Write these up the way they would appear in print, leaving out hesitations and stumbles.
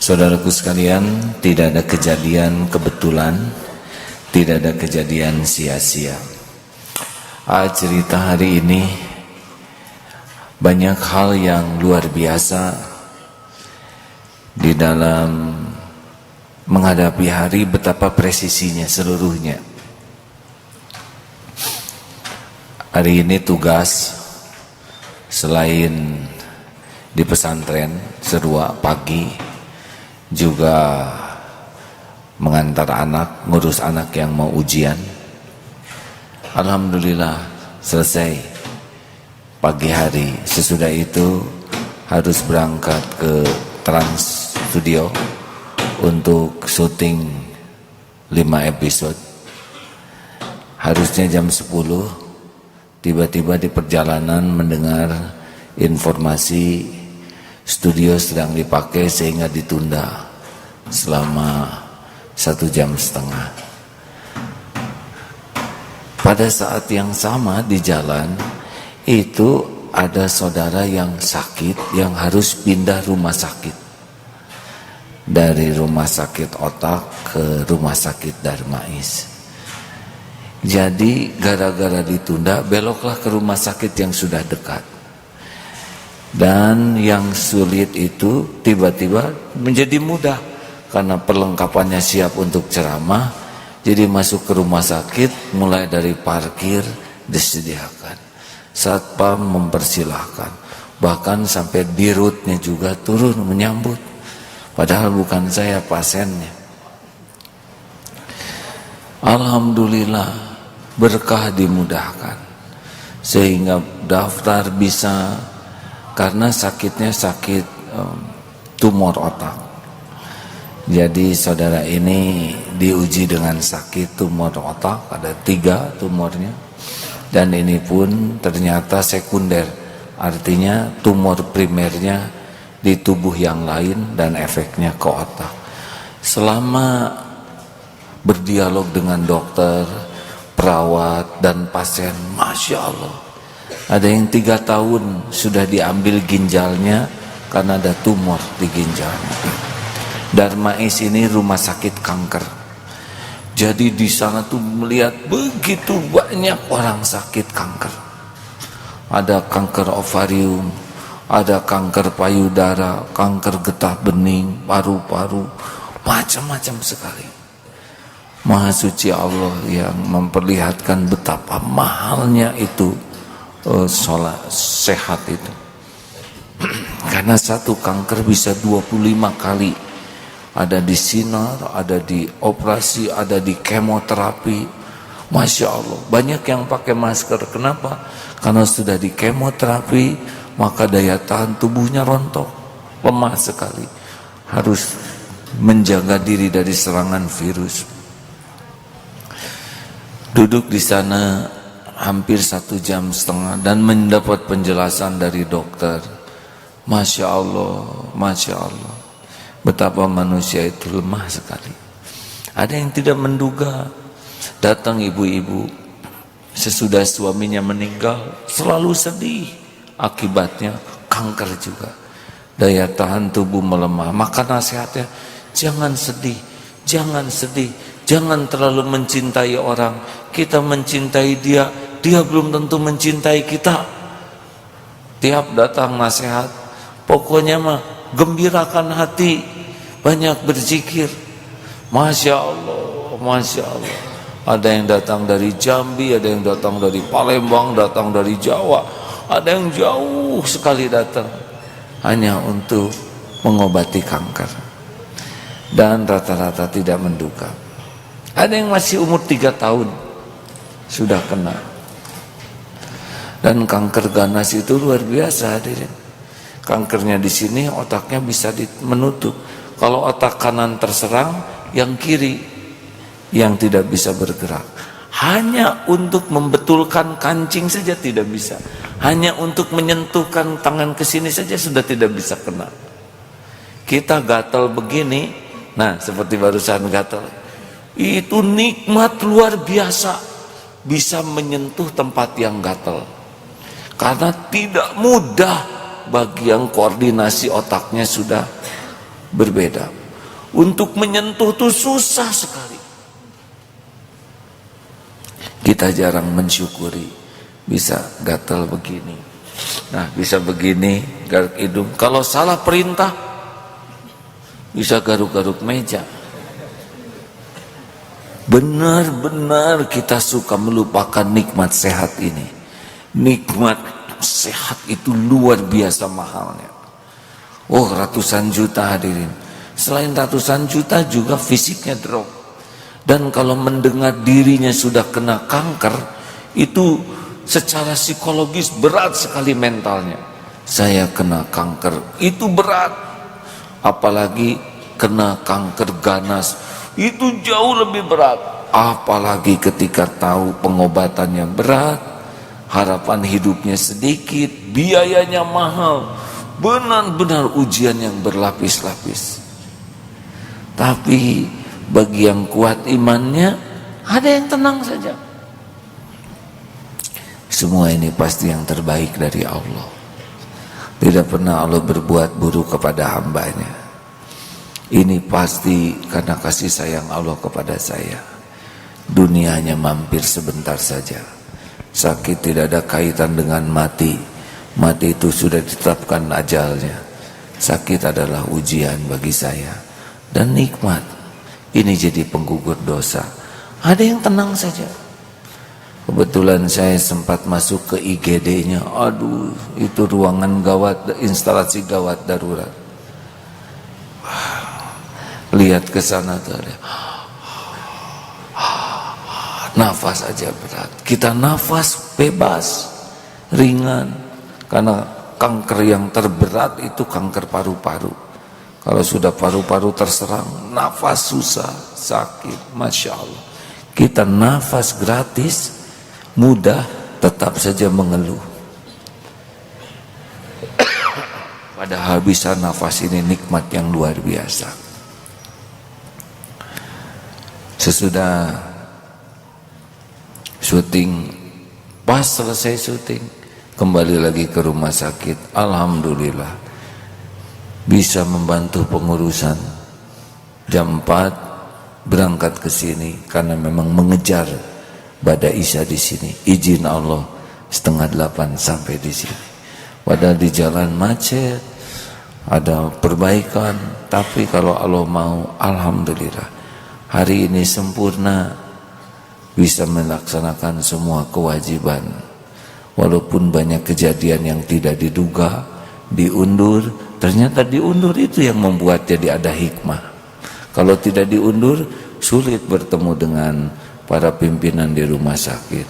Saudaraku sekalian, tidak ada kejadian kebetulan, tidak ada kejadian sia-sia. Cerita hari ini banyak hal yang luar biasa di dalam menghadapi hari, betapa presisinya seluruhnya. Hari ini tugas selain di pesantren Serua pagi, juga mengantar anak, ngurus anak yang mau ujian. Alhamdulillah selesai pagi hari. Sesudah itu harus berangkat ke Trans Studio untuk syuting 5 episode. Harusnya jam 10, tiba-tiba di perjalanan mendengar informasi studio sedang dipakai sehingga ditunda selama 1,5 jam. Pada saat yang sama di jalan itu ada saudara yang sakit, yang harus pindah rumah sakit dari rumah sakit otak ke rumah sakit Darmais. Jadi gara-gara ditunda, beloklah ke rumah sakit yang sudah dekat. Dan yang sulit itu tiba-tiba menjadi mudah karena perlengkapannya siap untuk ceramah. Jadi masuk ke rumah sakit, mulai dari parkir disediakan, satpam mempersilahkan, bahkan sampai dirutnya juga turun menyambut, padahal bukan saya pasiennya. Alhamdulillah berkah dimudahkan sehingga daftar bisa. Karena sakitnya sakit tumor otak. Jadi saudara ini diuji dengan sakit tumor otak, ada 3 tumornya. Dan ini pun ternyata sekunder, artinya tumor primernya di tubuh yang lain dan efeknya ke otak. Selama berdialog dengan dokter, perawat dan pasien, Masya Allah, ada yang 3 tahun sudah diambil ginjalnya karena ada tumor di ginjalnya. Darmais ini rumah sakit kanker. Jadi di sana tuh melihat begitu banyak orang sakit kanker. Ada kanker ovarium, ada kanker payudara, kanker getah bening, paru-paru, macam-macam sekali. Maha suci Allah yang memperlihatkan betapa mahalnya itu sholat sehat itu. Karena satu kanker bisa 25 kali ada di sinar, ada di operasi, ada di kemoterapi. Masya Allah, banyak yang pakai masker. Kenapa? Karena sudah di kemoterapi, maka daya tahan tubuhnya rontok, lemah sekali, harus menjaga diri dari serangan virus. Duduk di sana hampir 1,5 jam dan mendapat penjelasan dari dokter. Masya Allah, betapa manusia itu lemah sekali. Ada yang tidak menduga, datang ibu-ibu sesudah suaminya meninggal, selalu sedih, akibatnya kanker juga, daya tahan tubuh melemah. Maka nasihatnya, jangan sedih, jangan sedih, jangan terlalu mencintai orang. Kita mencintai dia, dia belum tentu mencintai kita. Tiap datang nasihat, pokoknya mah gembirakan hati, banyak berzikir. Masya Allah, Masya Allah. Ada yang datang dari Jambi, ada yang datang dari Palembang, datang dari Jawa, ada yang jauh sekali datang hanya untuk mengobati kanker. Dan rata-rata tidak menduga. Ada yang masih umur 3 tahun sudah kena. Dan kanker ganas itu luar biasa, hadirin. Kankernya di sini, otaknya bisa menutup. Kalau otak kanan terserang, yang kiri yang tidak bisa bergerak. Hanya untuk membetulkan kancing saja tidak bisa. Hanya untuk menyentuhkan tangan ke sini saja sudah tidak bisa kena. Kita gatal begini, nah seperti barusan gatal. Itu nikmat luar biasa, bisa menyentuh tempat yang gatal. Karena tidak mudah bagi yang koordinasi otaknya sudah berbeda. Untuk menyentuh tuh susah sekali. Kita jarang mensyukuri. Bisa gatal begini, nah bisa begini, garuk hidung. Kalau salah perintah bisa garuk-garuk meja. Benar-benar kita suka melupakan nikmat sehat ini. Nikmat sehat itu luar biasa mahalnya. Oh, ratusan juta hadirin. Selain ratusan juta juga fisiknya drop. Dan kalau mendengar dirinya sudah kena kanker, itu secara psikologis berat sekali mentalnya. Saya kena kanker, itu berat. Apalagi kena kanker ganas, itu jauh lebih berat. Apalagi ketika tahu pengobatannya berat, harapan hidupnya sedikit, biayanya mahal. Benar-benar ujian yang berlapis-lapis. Tapi bagi yang kuat imannya, ada yang tenang saja. Semua ini pasti yang terbaik dari Allah. Tidak pernah Allah berbuat buruk kepada hambanya. Ini pasti karena kasih sayang Allah kepada saya. Dunia hanya mampir sebentar saja. Sakit tidak ada kaitan dengan mati. Mati itu sudah ditetapkan ajalnya. Sakit adalah ujian bagi saya. Dan nikmat. Ini jadi penggugur dosa. Ada yang tenang saja. Kebetulan saya sempat masuk ke IGD-nya. Aduh, itu ruangan gawat, instalasi gawat darurat. Lihat ke sana tuh, nafas aja berat. Kita nafas bebas, ringan. Karena kanker yang terberat itu kanker paru-paru. Kalau sudah paru-paru terserang, nafas susah, sakit, Masya Allah. Kita nafas gratis, mudah, tetap saja mengeluh. Padahal bisa nafas ini nikmat yang luar biasa. Sesudah syuting, pas selesai syuting, kembali lagi ke rumah sakit. Alhamdulillah bisa membantu pengurusan. Jam 4 berangkat ke sini karena memang mengejar pada Isya di sini. Izin Allah 7:30 sampai di sini. Padahal di jalan macet, ada perbaikan, tapi kalau Allah mau, alhamdulillah hari ini sempurna, bisa melaksanakan semua kewajiban. Walaupun banyak kejadian yang tidak diduga, diundur, ternyata diundur itu yang membuat jadi ada hikmah. Kalau tidak diundur, sulit bertemu dengan para pimpinan di rumah sakit.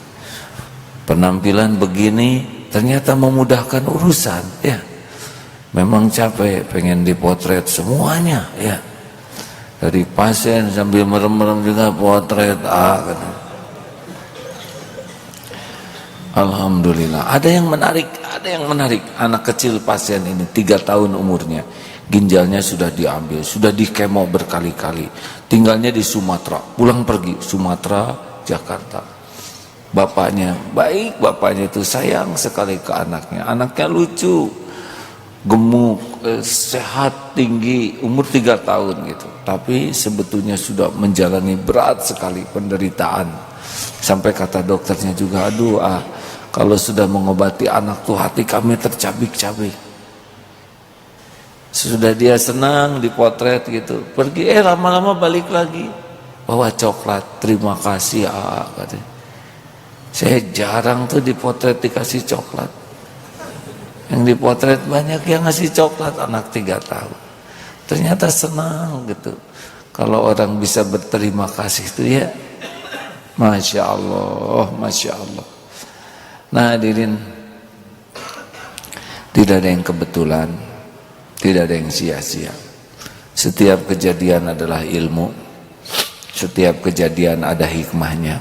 Penampilan begini ternyata memudahkan urusan, ya. Memang capek, pengen dipotret semuanya, ya. Dari pasien sambil merem-merem juga potret, Alhamdulillah. Ada yang menarik. Anak kecil pasien ini 3 tahun umurnya. Ginjalnya sudah diambil, sudah dikemo berkali-kali. Tinggalnya di Sumatera, pulang pergi Sumatera, Jakarta. Bapaknya baik, bapaknya itu sayang sekali ke anaknya. Anaknya lucu, gemuk, sehat, tinggi, umur 3 tahun gitu. Tapi sebetulnya sudah menjalani berat sekali penderitaan. Sampai kata dokternya juga, aduh kalau sudah mengobati anak tuh hati kami tercabik-cabik. Sudah dia senang dipotret gitu, pergi lama-lama balik lagi bawa coklat, terima kasih katanya. Saya jarang tuh dipotret dikasih coklat. Yang dipotret banyak yang ngasih coklat anak 3 tahun. Ternyata senang gitu. Kalau orang bisa berterima kasih itu, ya Masya Allah, Masya Allah. Nah hadirin, tidak ada yang kebetulan, tidak ada yang sia-sia. Setiap kejadian adalah ilmu. Setiap kejadian ada hikmahnya.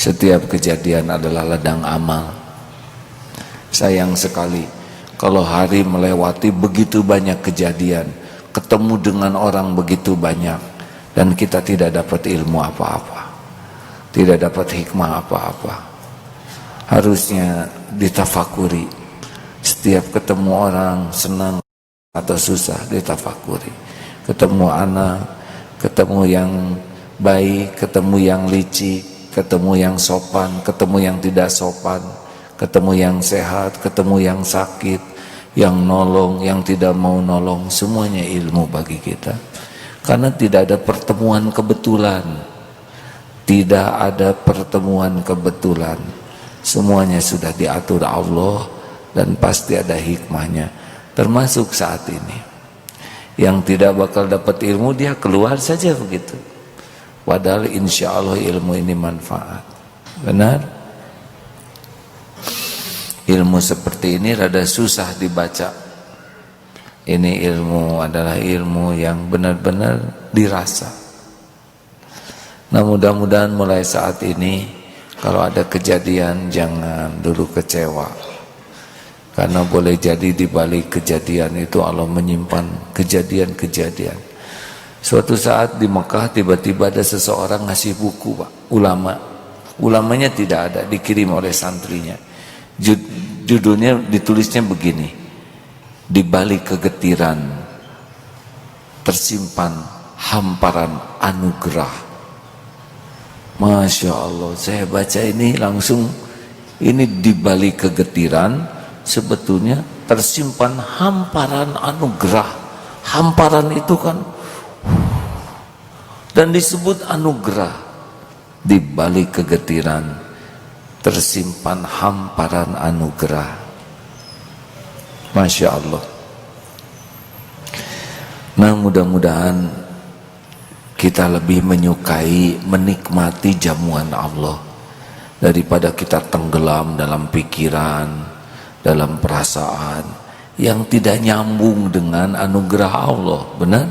Setiap kejadian adalah ladang amal. Sayang sekali kalau hari melewati begitu banyak kejadian, ketemu dengan orang begitu banyak, dan kita tidak dapat ilmu apa-apa, tidak dapat hikmah apa-apa. Harusnya ditafakuri. Setiap ketemu orang senang atau susah, ditafakuri. ketemu anak, ketemu yang baik, ketemu yang licik, ketemu yang sopan, ketemu yang tidak sopan, ketemu yang sehat, ketemu yang sakit, yang nolong, yang tidak mau nolong, semuanya ilmu bagi kita. Karena tidak ada pertemuan kebetulan, tidak ada pertemuan kebetulan, semuanya sudah diatur Allah dan pasti ada hikmahnya. Termasuk saat ini, yang tidak bakal dapat ilmu dia keluar saja begitu, padahal insya Allah ilmu ini manfaat. Benar? Ilmu seperti ini rada susah dibaca. Ini ilmu adalah ilmu yang benar-benar dirasa. Nah, mudah-mudahan mulai saat ini kalau ada kejadian jangan dulu kecewa, karena boleh jadi di balik kejadian itu Allah menyimpan kejadian-kejadian. Suatu saat di Mekah tiba-tiba ada seseorang ngasih buku, Pak, ulamanya tidak ada, dikirim oleh santrinya. Judulnya ditulisnya begini: di balik kegetiran tersimpan hamparan anugerah. Masya Allah, saya baca ini langsung, ini di balik kegetiran sebetulnya tersimpan hamparan anugerah. Hamparan itu kan, dan disebut anugerah. Di balik kegetiran tersimpan hamparan anugerah. Masya Allah. Nah, mudah-mudahan kita lebih menyukai, menikmati jamuan Allah daripada kita tenggelam dalam pikiran, dalam perasaan yang tidak nyambung dengan anugerah Allah. Benar?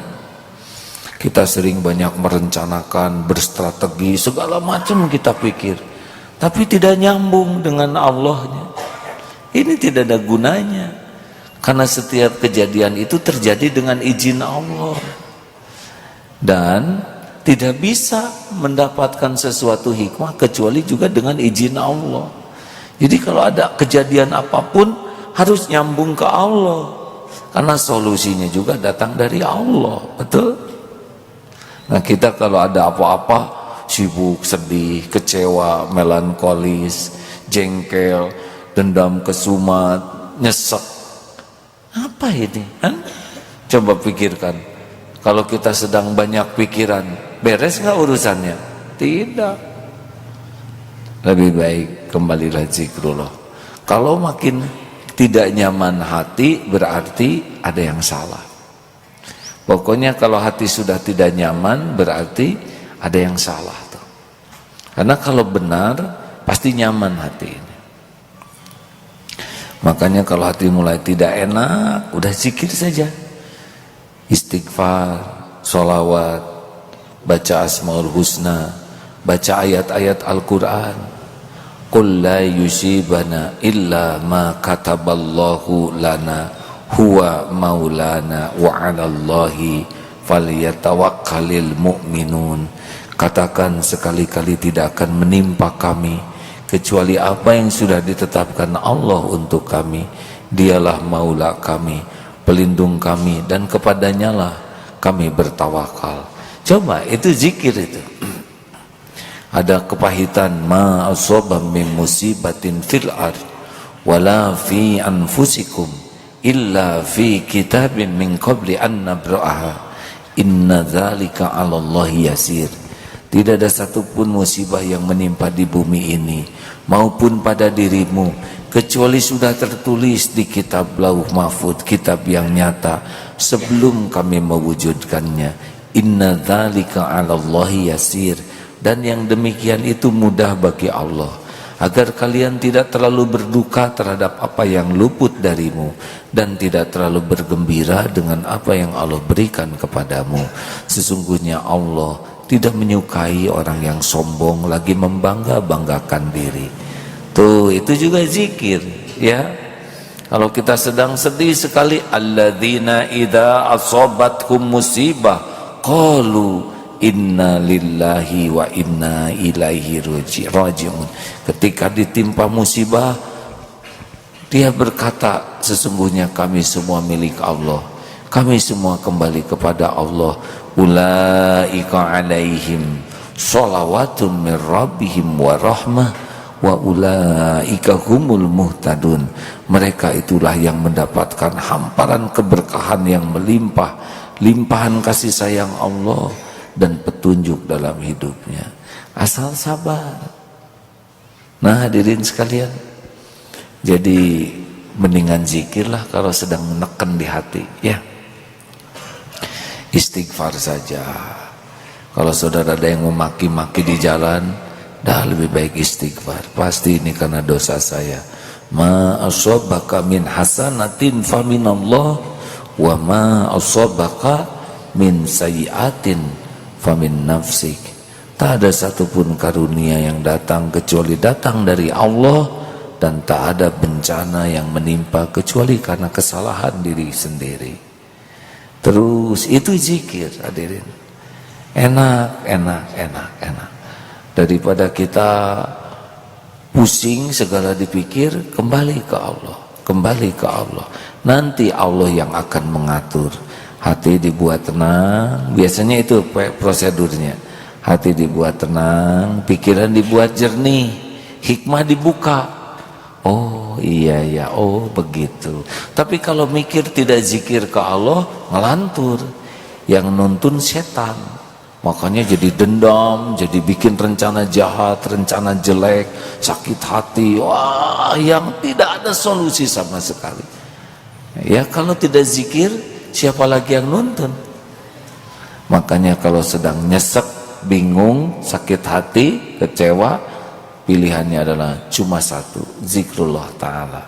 Kita sering banyak merencanakan, berstrategi, segala macam kita pikir, tapi tidak nyambung dengan Allahnya. Ini tidak ada gunanya, karena setiap kejadian itu terjadi dengan izin Allah, dan tidak bisa mendapatkan sesuatu hikmah kecuali juga dengan izin Allah. Jadi kalau ada kejadian apapun harus nyambung ke Allah, karena solusinya juga datang dari Allah. Betul? Nah, kita kalau ada apa-apa sibuk, sedih, kecewa, melankolis, jengkel, dendam kesumat, nyesek. Apa ini? Coba pikirkan, kalau kita sedang banyak pikiran, beres nggak urusannya? Tidak. Lebih baik kembalilah zikrullah. Kalau makin tidak nyaman hati, berarti ada yang salah. Pokoknya kalau hati sudah tidak nyaman, berarti ada yang salah tuh. Karena kalau benar pasti nyaman hati ini. Makanya kalau hati mulai tidak enak, udah zikir saja, istighfar, sholawat, baca asmaul husna, baca ayat-ayat Al-Quran. Qul la yusibana illa ma kataballahu lana huwa maulana wa 'alallahi falyatawakkalul mu'minun. Katakan sekali-kali tidak akan menimpa kami kecuali apa yang sudah ditetapkan Allah untuk kami. Dialah maula kami, pelindung kami, dan kepadanya lah kami bertawakal. Coba itu zikir itu. Ada kepahitan, ma asaba min musibatin fil ard wala fi anfusikum illa fi kitabin min qabli an nabra'aha inna dzalika 'alallahi yasir. Tidak ada satupun musibah yang menimpa di bumi ini maupun pada dirimu kecuali sudah tertulis di kitab Lauh Mahfuz, kitab yang nyata sebelum kami mewujudkannya. Inna dzalika 'alallahi yasir. Dan yang demikian itu mudah bagi Allah, agar kalian tidak terlalu berduka terhadap apa yang luput darimu dan tidak terlalu bergembira dengan apa yang Allah berikan kepadamu. Sesungguhnya Allah tidak menyukai orang yang sombong lagi membangga-banggakan diri. Tuh, itu juga zikir, ya. Kalau kita sedang sedih sekali, alladzina idza asabatkum musibah qalu inna lillahi wa inna ilaihi raji'un. Ketika ditimpa musibah, dia berkata, sesungguhnya kami semua milik Allah, Kami semua kembali kepada Allah. Ulaika alaihim sholawatun min rabbihim wa rahmah wa ulaika humul muhtadun. Mereka itulah yang mendapatkan hamparan keberkahan yang melimpah, limpahan kasih sayang Allah dan petunjuk dalam hidupnya. Asal sabar. Nah hadirin sekalian, jadi mendingan zikirlah kalau sedang menekan di hati, ya. Istighfar saja. Kalau saudara ada yang memaki-maki di jalan, dah lebih baik istighfar. Pasti ini karena dosa saya. Ma asabaka min hasanatin faminallah wa ma asabaka min sayyiatin famin nafsik. Tak ada satupun karunia yang datang kecuali datang dari Allah, dan tak ada bencana yang menimpa kecuali karena kesalahan diri sendiri. Terus itu zikir, hadirin. Enak. Daripada kita pusing segala dipikir, kembali ke Allah. Nanti Allah yang akan mengatur. Hati dibuat tenang, biasanya itu prosedurnya. Hati dibuat tenang, pikiran dibuat jernih, hikmah dibuka. Oh iya ya, oh begitu. Tapi kalau mikir tidak zikir ke Allah, ngelantur. Yang nuntun setan. Makanya jadi dendam, jadi bikin rencana jahat, rencana jelek, sakit hati. Wah, yang tidak ada solusi sama sekali. Ya kalau tidak zikir, siapa lagi yang nuntun? Makanya kalau sedang nyesek, bingung, sakit hati, kecewa, pilihannya adalah cuma satu, zikrullah ta'ala.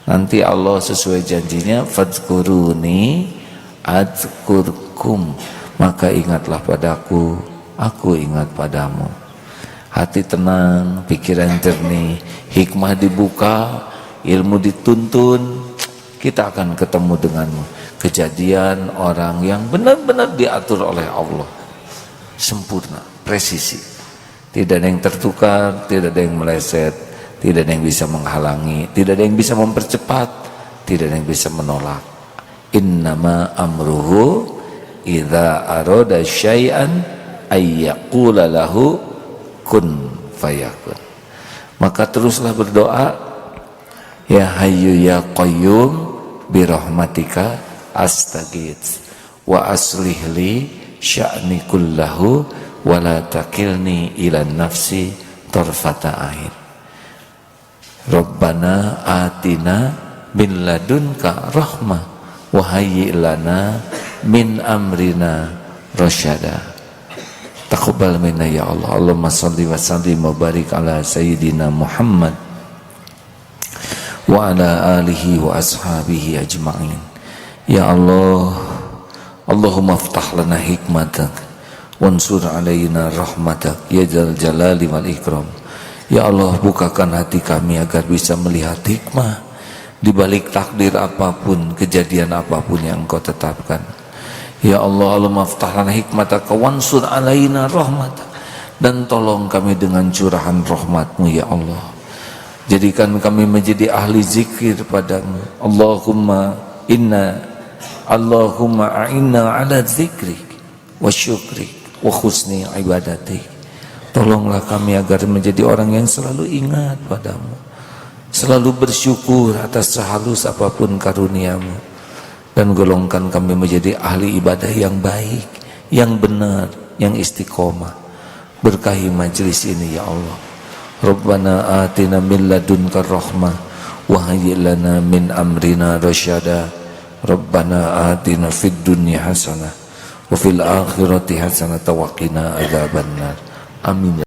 Nanti Allah sesuai janjinya, fadzkuruni adzkurkum, maka ingatlah padaku, aku ingat padamu. Hati tenang, pikiran jernih, hikmah dibuka, ilmu dituntun, kita akan ketemu denganmu. Kejadian orang yang benar-benar diatur oleh Allah, sempurna, presisi. Tidak ada yang tertukar, tidak ada yang meleset, tidak ada yang bisa menghalangi, tidak ada yang bisa mempercepat, tidak ada yang bisa menolak. Innama amruhu idza arada syai'an ayyaqula lahu kun fayakun. Maka teruslah berdoa, ya hayyu ya qayyum birahmatika astaghits wa aslih li sya'ni kullahu wala takilni ila nafsi tarfata ain. Rabbana atina min ladunka rahmah wa hayyi lana min amrina rasyada. Taqabbal minna ya Allah. Allahumma shalli wa sallim wa barik ala sayyidina Muhammad wa ala alihi wa ashabihi ajma'in. Ya Allah, Allahumma aftah lana hikmatak wansur alaina rahmatak ya dzal jalali wal ikram. Ya Allah, bukakan hati kami agar bisa melihat hikmah di balik takdir apapun, kejadian apapun yang Engkau tetapkan. Ya Allah, Allahumma aftah lana hikmatak wansur alaina rahmatak, dan tolong kami dengan curahan rahmat-Mu ya Allah. Jadikan kami menjadi ahli zikir padamu. Allahumma a'inna ala zikrik wa syukrik wa husni ibadatik. Tolonglah kami agar menjadi orang yang selalu ingat padamu, selalu bersyukur atas sehalus apapun karunia-Mu, dan golongkan kami menjadi ahli ibadah yang baik, yang benar, yang istiqomah. Berkahi majlis ini ya Allah. Rabbana atina min ladunka rahmah wa hayyi lana min amrina rasyada. Rabbana atina fid dunya hasanah wa fil akhirati hasanah wa qina adzabannar. Amin.